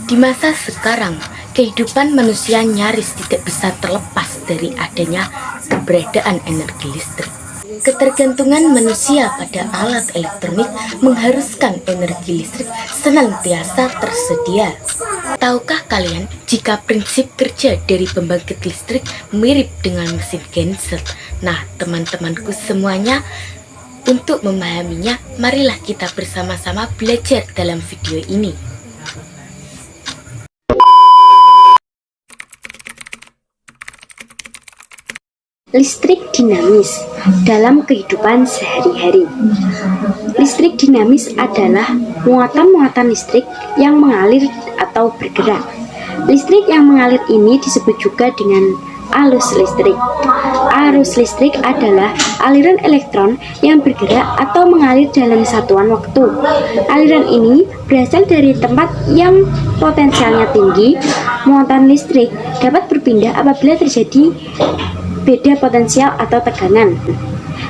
Di masa sekarang, kehidupan manusia nyaris tidak bisa terlepas dari adanya keberadaan energi listrik. Ketergantungan manusia pada alat elektronik mengharuskan energi listrik senantiasa tersedia. Tahukah kalian jika prinsip kerja dari pembangkit listrik mirip dengan mesin genset? Nah, teman-temanku semuanya, untuk memahaminya, marilah kita bersama-sama belajar dalam video ini. Listrik dinamis dalam kehidupan sehari-hari. Listrik dinamis adalah muatan-muatan listrik yang mengalir atau bergerak. Listrik yang mengalir ini disebut juga dengan arus listrik. Arus listrik adalah aliran elektron yang bergerak atau mengalir dalam satuan waktu. Aliran ini berasal dari tempat yang potensialnya tinggi. Muatan listrik dapat berpindah apabila terjadi beda potensial atau tegangan.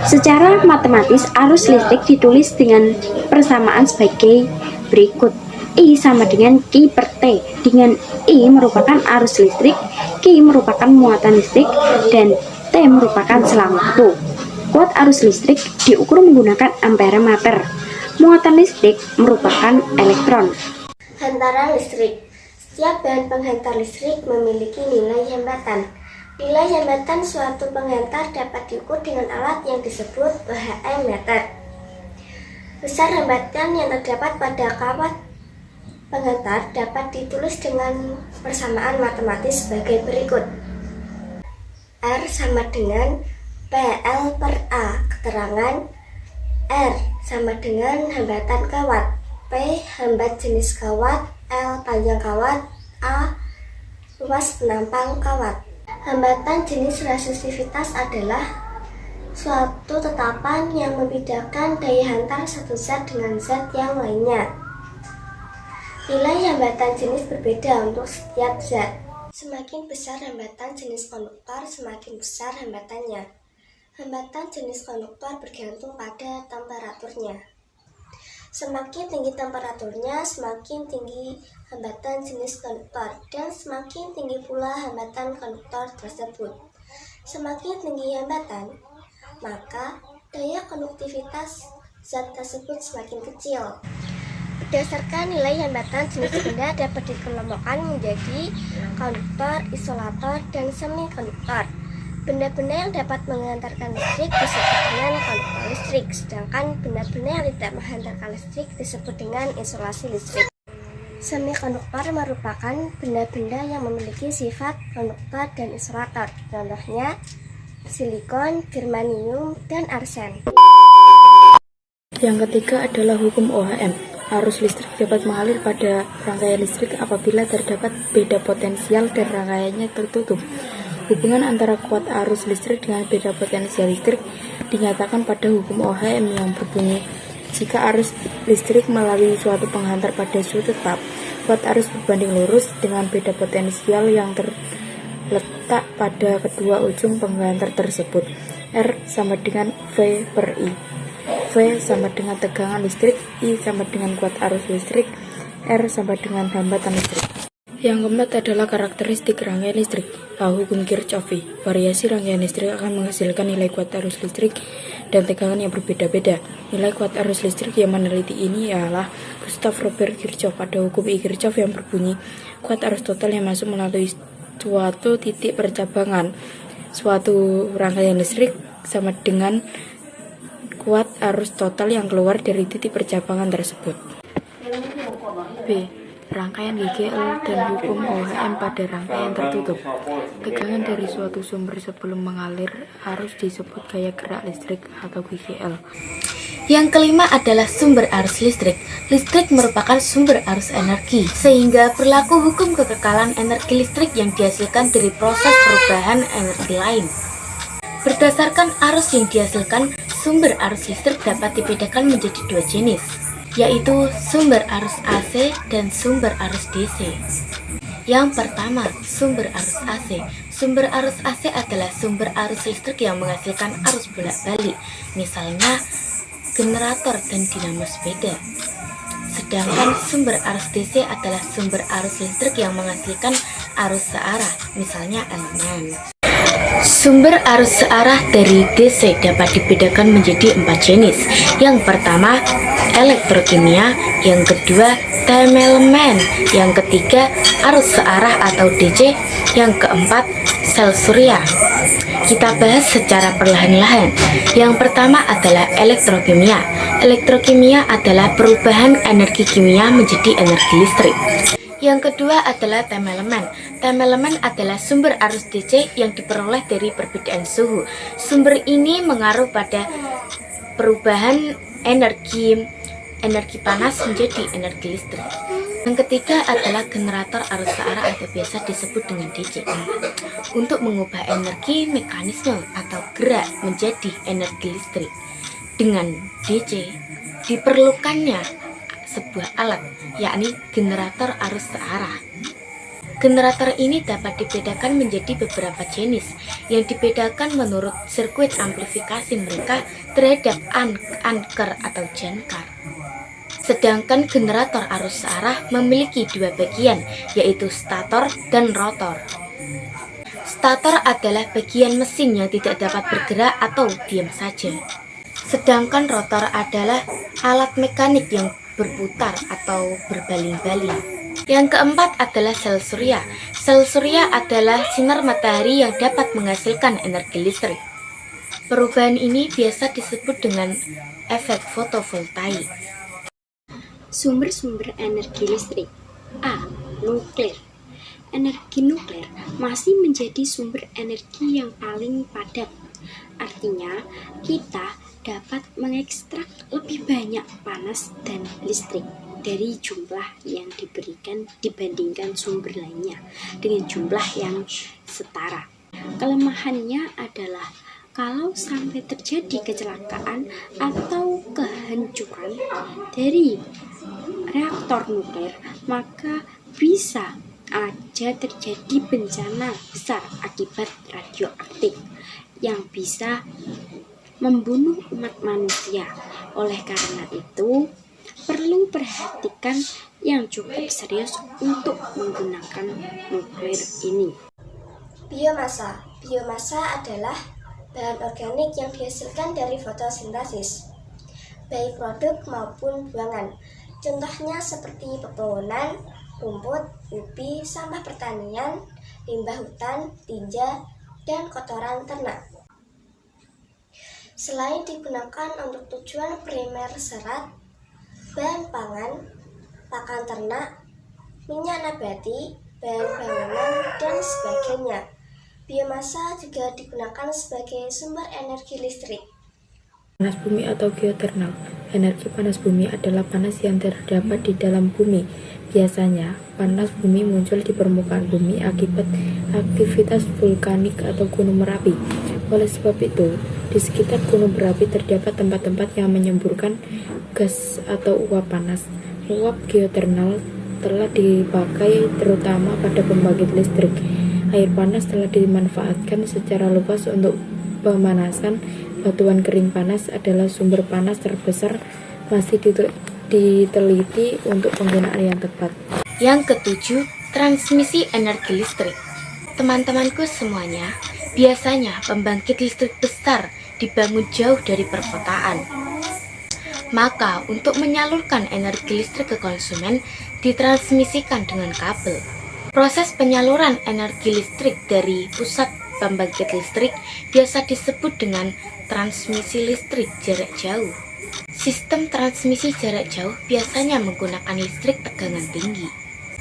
Secara matematis, arus listrik ditulis dengan persamaan sebagai berikut. I sama dengan Q per T, dengan I merupakan arus listrik, Q merupakan muatan listrik, dan T merupakan selang waktu. Kuat arus listrik diukur menggunakan ampere meter. Muatan listrik merupakan elektron. Hantaran listrik. Setiap bahan penghantar listrik memiliki nilai hambatan. Nilai hambatan suatu penghantar dapat diukur dengan alat yang disebut Whm meter. Besar hambatan yang terdapat pada kawat penghantar dapat ditulis dengan persamaan matematis sebagai berikut. R sama dengan PL per A. Keterangan: R sama dengan hambatan kawat, P hambat jenis kawat, L panjang kawat, A luas penampang kawat. Hambatan jenis resistivitas adalah suatu tetapan yang membedakan daya hantar satu zat dengan zat yang lainnya. Nilai hambatan jenis berbeda untuk setiap zat. Semakin besar hambatan jenis konduktor, semakin besar hambatannya. Hambatan jenis konduktor bergantung pada temperaturnya. Semakin tinggi temperaturnya, semakin tinggi hambatan jenis konduktor, dan semakin tinggi pula hambatan konduktor tersebut. Semakin tinggi hambatan, maka daya konduktivitas zat tersebut semakin kecil. Berdasarkan nilai hambatan jenis benda dapat dikelompokkan menjadi konduktor, isolator, dan semikonduktor. Benda-benda yang dapat menghantarkan listrik disebut dengan konduktor listrik, sedangkan benda-benda yang tidak menghantarkan listrik disebut dengan isolasi listrik. Semikonduktor merupakan benda-benda yang memiliki sifat konduktor dan isolator. Contohnya silikon, germanium, dan arsen. Yang ketiga adalah hukum Ohm. Arus listrik dapat mengalir pada rangkaian listrik apabila terdapat beda potensial dan rangkaiannya tertutup. Hubungan antara kuat arus listrik dengan beda potensial listrik dinyatakan pada hukum Ohm yang berbunyi: jika arus listrik melalui suatu penghantar pada suatu tetap, kuat arus berbanding lurus dengan beda potensial yang terletak pada kedua ujung penghantar tersebut. R sama dengan V per I. V sama dengan tegangan listrik, I sama dengan kuat arus listrik, R sama dengan hambatan listrik. Yang keempat adalah karakteristik rangkaian listrik. Hukum Kirchhoff. Variasi rangkaian listrik akan menghasilkan nilai kuat arus listrik dan tegangan yang berbeda-beda. Nilai kuat arus listrik yang meneliti ini ialah Gustav Robert Kirchhoff. Pada hukum I Kirchhoff yang berbunyi, kuat arus total yang masuk melalui suatu titik percabangan suatu rangkaian listrik sama dengan kuat arus total yang keluar dari titik percabangan tersebut. B. Rangkaian GGL dan hukum Ohm pada rangkaian tertutup. Tegangan dari suatu sumber sebelum mengalir arus disebut gaya gerak listrik atau GGL. Yang kelima adalah sumber arus listrik. Listrik merupakan sumber arus energi, sehingga berlaku hukum kekekalan energi listrik yang dihasilkan dari proses perubahan energi lain. Berdasarkan arus yang dihasilkan, sumber arus listrik dapat dibedakan menjadi dua jenis, yaitu sumber arus AC dan sumber arus DC. Yang pertama, sumber arus AC. Sumber arus AC adalah sumber arus listrik yang menghasilkan arus bolak-balik, misalnya generator dan dinamo sepeda. Sedangkan sumber arus DC adalah sumber arus listrik yang menghasilkan arus searah, misalnya elemen. Sumber arus searah dari DC dapat dibedakan menjadi 4 jenis. Yang pertama, elektrokimia, yang kedua, time element, yang ketiga, arus searah atau DC, yang keempat, sel surya. Kita bahas secara perlahan-lahan. Yang pertama adalah elektrokimia. Elektrokimia adalah perubahan energi kimia menjadi energi listrik. Yang kedua adalah time element. Time element adalah sumber arus DC yang diperoleh dari perbedaan suhu. Sumber ini mengaruh pada perubahan energi panas menjadi energi listrik. Yang ketiga adalah generator arus searah atau biasa disebut dengan DC. Untuk mengubah energi mekanisme atau gerak menjadi energi listrik dengan DC, diperlukannya sebuah alat, yakni generator arus searah. Generator ini dapat dibedakan menjadi beberapa jenis, yang dibedakan menurut sirkuit amplifikasi mereka terhadap anker atau jangkar. Sedangkan generator arus searah memiliki dua bagian, yaitu stator dan rotor. Stator adalah bagian mesin yang tidak dapat bergerak atau diam saja. Sedangkan rotor adalah alat mekanik yang berputar atau berbaling-baling. Yang keempat adalah sel surya. Sel surya adalah sinar matahari yang dapat menghasilkan energi listrik. Perubahan ini biasa disebut dengan efek fotovoltaik. Sumber-sumber energi listrik. A. Nuklir. Energi nuklir masih menjadi sumber energi yang paling padat. Artinya, kita dapat mengekstrak lebih banyak panas dan listrik dari jumlah yang diberikan dibandingkan sumber lainnya dengan jumlah yang setara. Kelemahannya adalah kalau sampai terjadi kecelakaan atau kehancuran dari reaktor nuklir, maka bisa aja terjadi bencana besar akibat radioaktif yang bisa membunuh umat manusia. Oleh karena itu, perlu perhatikan yang cukup serius untuk menggunakan nuklir ini. Biomasa. Biomasa adalah bahan organik yang dihasilkan dari fotosintesis, baik produk maupun buangan. Contohnya seperti pepohonan, rumput, ubi, sampah pertanian, limbah hutan, tinja, dan kotoran ternak. Selain digunakan untuk tujuan primer serat, bahan pangan, pakan ternak, minyak nabati, bahan bangunan, dan sebagainya. Biomasa juga digunakan sebagai sumber energi listrik. Panas bumi atau geothermal. Energi panas bumi adalah panas yang terdapat di dalam bumi. Biasanya, panas bumi muncul di permukaan bumi akibat aktivitas vulkanik atau gunung berapi. Oleh sebab itu, di sekitar gunung berapi terdapat tempat-tempat yang menyemburkan gas atau uap panas. Uap geothermal telah dipakai terutama pada pembangkit listrik. Air panas telah dimanfaatkan secara luas untuk pemanasan. Batuan kering panas adalah sumber panas terbesar, masih diteliti untuk penggunaan yang tepat. Yang ketujuh, transmisi energi listrik. Teman-temanku semuanya, biasanya pembangkit listrik besar dibangun jauh dari perkotaan. Maka untuk menyalurkan energi listrik ke konsumen ditransmisikan dengan kabel. Proses penyaluran energi listrik dari pusat pembangkit listrik biasa disebut dengan transmisi listrik jarak jauh. Sistem transmisi jarak jauh biasanya menggunakan listrik tegangan tinggi.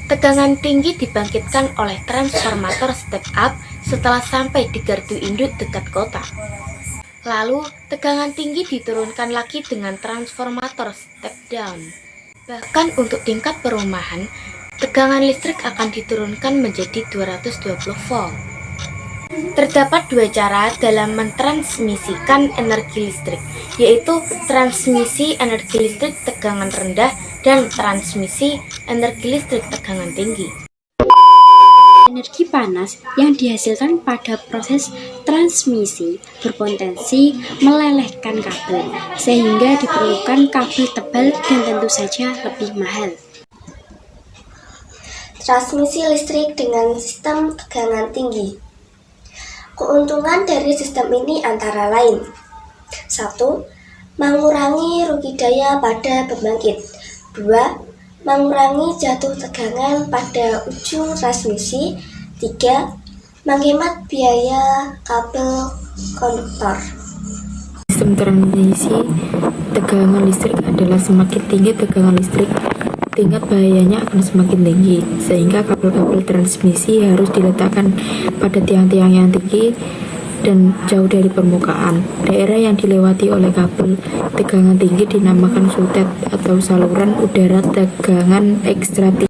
Tegangan tinggi dibangkitkan oleh transformator step up setelah sampai di gardu induk dekat kota. Lalu, tegangan tinggi diturunkan lagi dengan transformator step down. Bahkan untuk tingkat perumahan, tegangan listrik akan diturunkan menjadi 220 volt. Terdapat dua cara dalam mentransmisikan energi listrik, yaitu transmisi energi listrik tegangan rendah dan transmisi energi listrik tegangan tinggi. Energi panas yang dihasilkan pada proses transmisi berpotensi melelehkan kabel, sehingga diperlukan kabel tebal dan tentu saja lebih mahal. Transmisi listrik dengan sistem tegangan tinggi. Keuntungan dari sistem ini antara lain: 1. Mengurangi rugi daya pada pembangkit. 2. Mengurangi jatuh tegangan pada ujung transmisi. 3. Menghemat biaya kabel konduktor. Sistem transmisi tegangan listrik adalah semakin tinggi tegangan listrik, tingkat bahayanya akan semakin tinggi, sehingga kabel-kabel transmisi harus diletakkan pada tiang-tiang yang tinggi dan jauh dari permukaan. Daerah yang dilewati oleh kabel tegangan tinggi dinamakan sutet atau saluran udara tegangan ekstra tinggi.